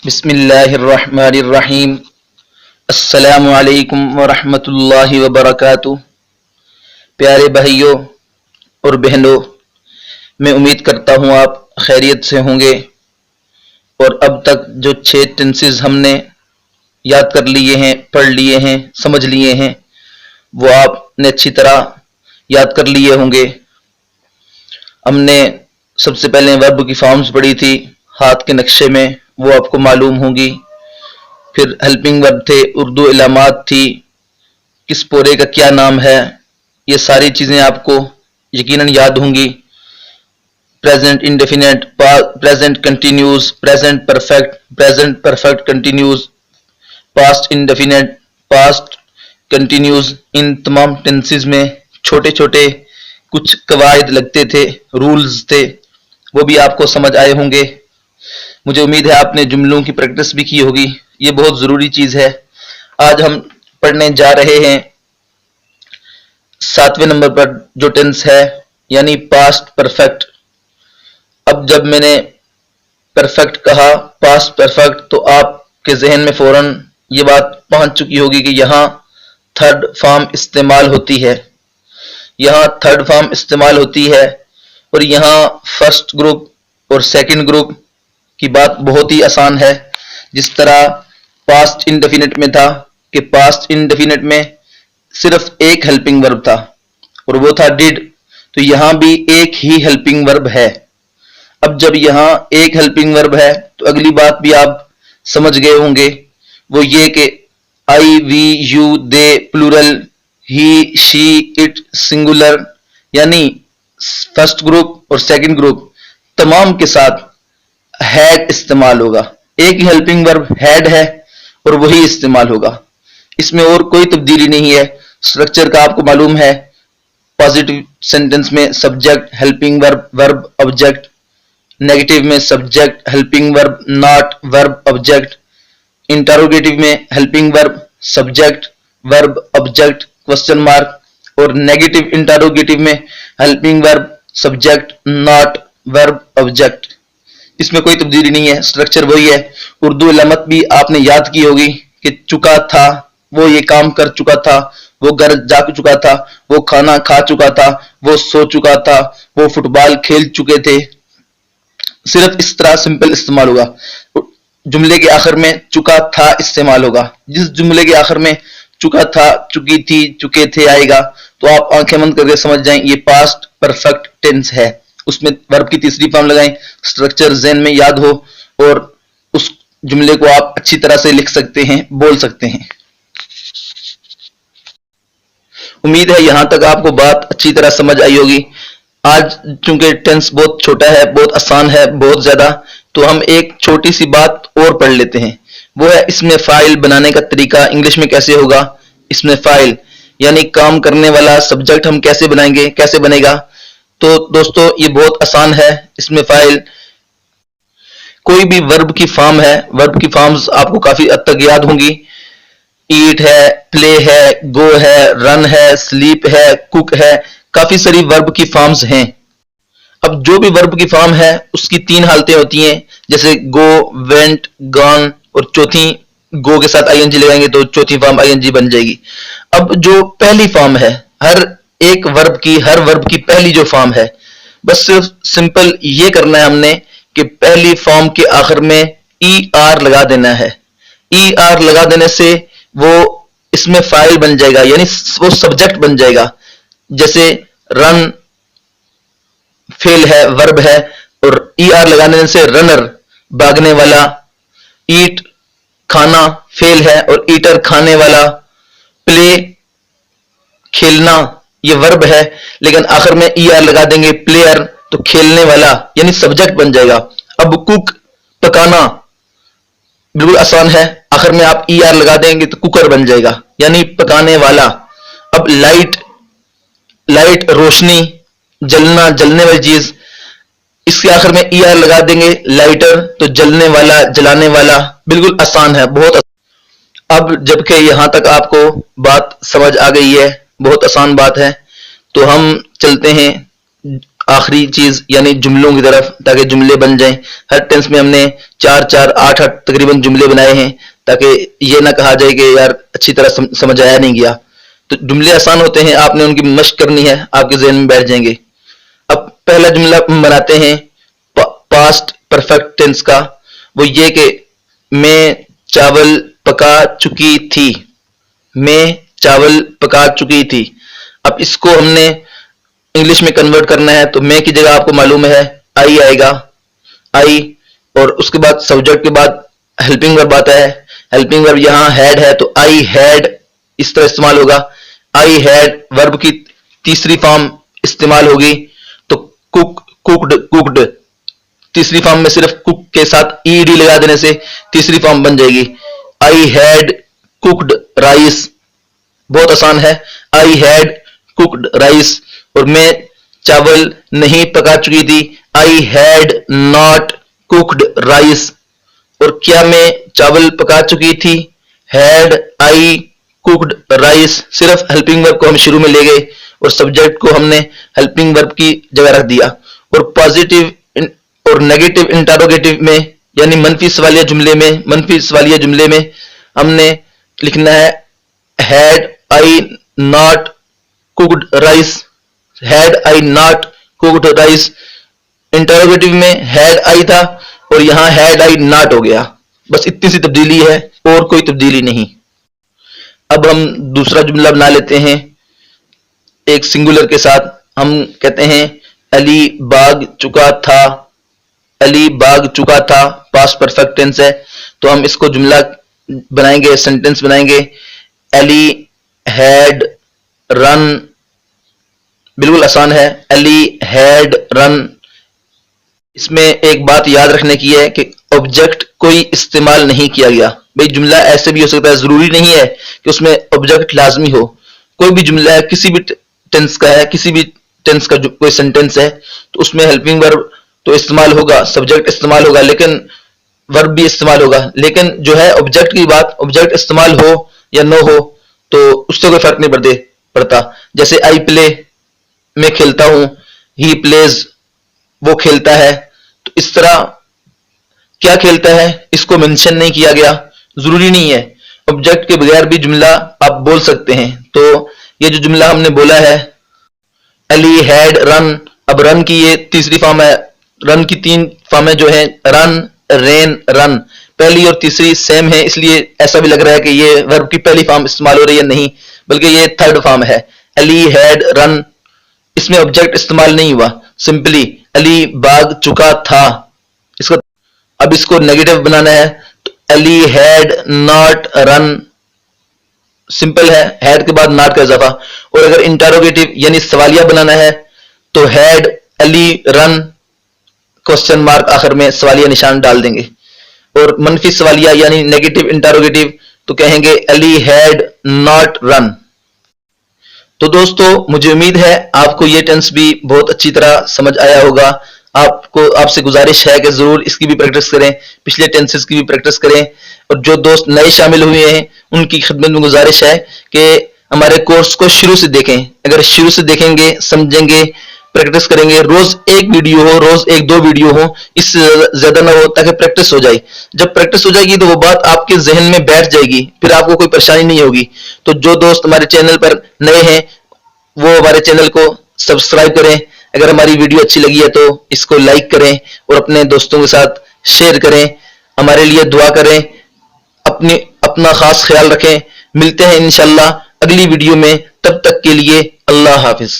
बिस्मिल्लाहिर्रहमानिर्रहीम। अस्सलामु अलैकुम वरहमतुल्लाहि वबरकातुह। प्यारे भाइयों और बहनों, मैं उम्मीद करता हूँ आप खैरियत से होंगे और अब तक जो 6 टेंसेस हमने याद कर लिए हैं, पढ़ लिए हैं, समझ लिए हैं, वो आपने अच्छी तरह याद कर लिए होंगे। हमने सबसे पहले वर्ब की फॉर्म्स पढ़ी थी हाथ के नक्शे में, वो आपको मालूम होंगी। फिर हेल्पिंग वर्ब थे, उर्दू इलामात थी, किस पोरे का क्या नाम है, ये सारी चीज़ें आपको यकीनन याद होंगी। Present indefinite, present continuous, present perfect continuous, past indefinite, past continuous, इन तमाम टेंसेस में छोटे छोटे कुछ कवायद लगते थे, रूल्स थे, वो भी आपको समझ आए होंगे। मुझे उम्मीद है आपने जुमलों की प्रैक्टिस भी की होगी, ये बहुत ज़रूरी चीज़ है। आज हम पढ़ने जा रहे हैं 7वें नंबर पर जो टेंस है, यानी पास्ट परफेक्ट। अब जब मैंने परफेक्ट कहा, पास्ट परफेक्ट, तो आपके जहन में फौरन ये बात पहुंच चुकी होगी कि यहाँ थर्ड फॉर्म इस्तेमाल होती है, यहाँ थर्ड फॉर्म इस्तेमाल होती है और यहाँ फर्स्ट ग्रुप और सेकंड ग्रुप की बात बहुत ही आसान है। जिस तरह पास्ट इंडेफिनिट में था कि पास्ट इंडेफिनिट में सिर्फ एक हेल्पिंग वर्ब था और वो था डिड, तो यहाँ भी एक ही हेल्पिंग वर्ब है। अब जब यहाँ एक हेल्पिंग वर्ब है तो अगली बात भी आप समझ गए होंगे, वो ये कि I, we, you, they plural, he, she, it singular, यानी फर्स्ट ग्रुप और सेकंड ग्रुप तमाम के साथ हैड इस्तेमाल होगा। एक ही हेल्पिंग वर्ब हैड है और वही इस्तेमाल होगा, इसमें और कोई तब्दीली नहीं है। स्ट्रक्चर का आपको मालूम है, पॉजिटिव सेंटेंस में subject, helping verb, verb, object. Negative में subject, helping verb, not, verb, object. Interrogative में helping verb, subject, verb, object, question mark. और नेगेटिव इंटरोगेटिव में helping verb, subject, not, verb, object. इसमें कोई तब्दीली नहीं है, स्ट्रक्चर वही है। उर्दू इलामत भी आपने याद की होगी कि चुका था, वो ये काम कर चुका था, वो घर जा चुका था, वो खाना खा चुका था, वो सो चुका था, वो फुटबॉल खेल चुके थे। सिर्फ इस तरह सिंपल इस्तेमाल होगा। जुमले के आखिर में चुका था इस्तेमाल होगा। जिस जुमले के आखिर में चुका था, चुकी थी, चुके थे आएगा तो आप आंखें बंद करके समझ जाएं ये पास्ट परफेक्ट टेंस है। उसमें वर्ब की तीसरी फॉर्म लगाएं, स्ट्रक्चर ज़हन में याद हो और उस जुमले को आप अच्छी तरह से लिख सकते हैं, बोल सकते हैं। उम्मीद है यहां तक आपको बात अच्छी तरह समझ आई होगी। आज चूंकि टेंस बहुत छोटा है, बहुत आसान है, बहुत ज्यादा, तो हम एक छोटी सी बात और पढ़ लेते हैं। वो है इसमें फाइल बनाने का तरीका इंग्लिश में कैसे होगा। इसमें फाइल यानी काम करने वाला सब्जेक्ट हम कैसे बनाएंगे, कैसे बनेगा। तो दोस्तों ये बहुत आसान है। इसमें फाइल कोई भी वर्ब की फॉर्म है, वर्ब की फॉर्म्स आपको काफी हद तक याद होंगी। ईट है, प्ले है, गो है, रन है, स्लीप है, कुक है, काफी सारी वर्ब की फॉर्म्स हैं। अब जो भी वर्ब की फॉर्म है उसकी 3 हालतें होती हैं, जैसे गो, वेंट, गॉन, और चौथी गो के साथ आईएनजी लगाएंगे तो चौथी फॉर्म आईएनजी बन जाएगी। अब जो पहली फॉर्म है, हर एक वर्ब की, हर वर्ब की पहली जो फॉर्म है, बस सिर्फ सिंपल ये करना है हमने कि पहली फॉर्म के आखिर में ई आर लगा देना है। ई आर लगा देने से वो इसमें फाइल बन जाएगा, यानी वो सब्जेक्ट बन जाएगा। जैसे रन फेल है, वर्ब है, और ई आर लगाने से रनर भागने वाला, ईट खाना फेल है और ईटर खाने वाला, प्ले खेलना ये वर्ब है, लेकिन आखिर में ई आर लगा देंगे, प्लेयर तो खेलने वाला यानी सब्जेक्ट बन जाएगा। अब कुक पकाना बिल्कुल आसान है, आखिर में आप ई आर लगा देंगे तो कुकर बन जाएगा यानी पकाने वाला। अब लाइट, लाइट रोशनी, जलना जलने वाली चीज, इसके आखिर में ई आर लगा देंगे, लाइटर तो जलने वाला, जलाने वाला। बिल्कुल आसान है, बहुत आसान। अब जबकि यहां तक आपको बात समझ आ गई है, बहुत आसान बात है, तो हम चलते हैं आखिरी चीज यानी जुमलों की तरफ, ताकि जुमले बन जाएं। हर टेंस में हमने 4-4, 8-8 तकरीबन जुमले बनाए हैं, ताकि ये ना कहा जाए कि यार अच्छी तरह समझ आया नहीं गया। तो जुमले आसान होते हैं, आपने उनकी मशक करनी है, आपके जहन में बैठ जाएंगे। अब पहला जुमला बनाते हैं पास्ट परफेक्ट टेंस का। वो ये कि मैं चावल पका चुकी थी, मैं चावल पका चुकी थी। अब इसको हमने इंग्लिश में कन्वर्ट करना है, तो मैं की जगह आपको मालूम है आई आएगा, आई, और उसके बाद सब्जेक्ट के बाद हेल्पिंग वर्ब आता है। हेल्पिंग वर्ब यहाँ हैड है, तो आई हैड इस तरह इस्तेमाल होगा। आई हैड वर्ब की तीसरी फॉर्म इस्तेमाल होगी, तो कुक, कुक्ड, कुक्ड। तीसरी फॉर्म में सिर्फ कुक के साथ ईडी लगा देने से तीसरी फॉर्म बन जाएगी। आई हैड कुक्ड राइस, बहुत आसान है। I had cooked rice. और मैं चावल नहीं पका चुकी थी, I had not cooked rice. और क्या मैं चावल पका चुकी थी, हैड आई कुक्ड राइस। सिर्फ हेल्पिंग वर्ब को हम शुरू में ले गए और सब्जेक्ट को हमने हेल्पिंग वर्ब की जगह रख दिया। और पॉजिटिव और नेगेटिव इंटरोगेटिव में यानी मंफी सवालिया जुमले में, मंफी सवालिया जुमले में हमने लिखना है had I not cooked rice, had I not cooked rice. Interrogative में हैड आई था और यहां हैड आई नॉट हो गया। बस इतनी सी तब्दीली है और कोई तब्दीली नहीं। अब हम दूसरा जुमला बना लेते हैं एक सिंगुलर के साथ। हम कहते हैं अली भाग चुका था, अली भाग चुका था, पास्ट परफेक्ट टेंस है। तो हम इसको जुमला बनाएंगे, सेंटेंस बनाएंगे। अली हैड रन, बिल्कुल आसान है, अली हैड रन। इसमें एक बात याद रखने की है कि ऑब्जेक्ट कोई इस्तेमाल नहीं किया गया। भाई जुमला ऐसे भी हो सकता है, जरूरी नहीं है कि उसमें ऑब्जेक्ट लाजमी हो। कोई भी जुमला है, किसी भी टेंस का है, किसी भी टेंस का कोई सेंटेंस है, तो उसमें हेल्पिंग वर्ब तो इस्तेमाल होगा, सब्जेक्ट इस्तेमाल होगा, लेकिन वर्ब भी इस्तेमाल होगा। लेकिन जो है ऑब्जेक्ट की बात, ऑब्जेक्ट इस्तेमाल हो या न हो तो उससे कोई फर्क नहीं पड़ता। जैसे आई प्ले, मैं खेलता हूं, ही प्लेज, वो खेलता है। तो इस तरह क्या खेलता है इसको मेंशन नहीं किया गया, जरूरी नहीं है। ऑब्जेक्ट के बगैर भी जुमला आप बोल सकते हैं। तो ये जो जुमला हमने बोला है अली हैड रन, अब रन की ये तीसरी फॉर्म है। रन की 3 फॉर्में जो है रन, रेन, रन, पहली और तीसरी सेम है, इसलिए ऐसा भी लग रहा है कि ये वर्ब की पहली फॉर्म इस्तेमाल हो रही है, नहीं, बल्कि ये थर्ड फॉर्म है। अली हैड रन, इसमें ऑब्जेक्ट इस्तेमाल नहीं हुआ, सिंपली अली भाग चुका था। इसको अब इसको नेगेटिव बनाना है, तो Ali had not run, simple है, हैड के बाद नॉट का इजाफा। और अगर इंटरोगेटिव यानी सवालिया बनाना है तो had Ali run, question mark आखिर में सवालिया निशान डाल देंगे। और मनफी सवालिया यानी नेगेटिव इंटरोगेटिव तो कहेंगे अली हैड नॉट रन। तो दोस्तों मुझे उम्मीद है आपको ये टेंस भी बहुत अच्छी तरह समझ आया होगा। आपसे गुजारिश है कि जरूर इसकी भी प्रैक्टिस करें, पिछले टेंसेस की भी प्रैक्टिस करें। और जो दोस्त नए शामिल हुए हैं उनकी खिदमत में गुजारिश है कि हमारे कोर्स को शुरू से देखें। अगर शुरू से देखेंगे, समझेंगे, प्रैक्टिस करेंगे, रोज एक वीडियो हो, रोज 1-2 वीडियो हो, इससे ज्यादा ना हो, ताकि प्रैक्टिस हो जाए। जब प्रैक्टिस हो जाएगी तो वो बात आपके जहन में बैठ जाएगी, फिर आपको कोई परेशानी नहीं होगी। तो जो दोस्त हमारे चैनल पर नए हैं वो हमारे चैनल को सब्सक्राइब करें। अगर हमारी वीडियो अच्छी लगी है तो इसको लाइक करें और अपने दोस्तों के साथ शेयर करें। हमारे लिए दुआ करें, अपना खास ख्याल रखें। मिलते हैं इंशाल्लाह अगली वीडियो में, तब तक के लिए अल्लाह हाफिज।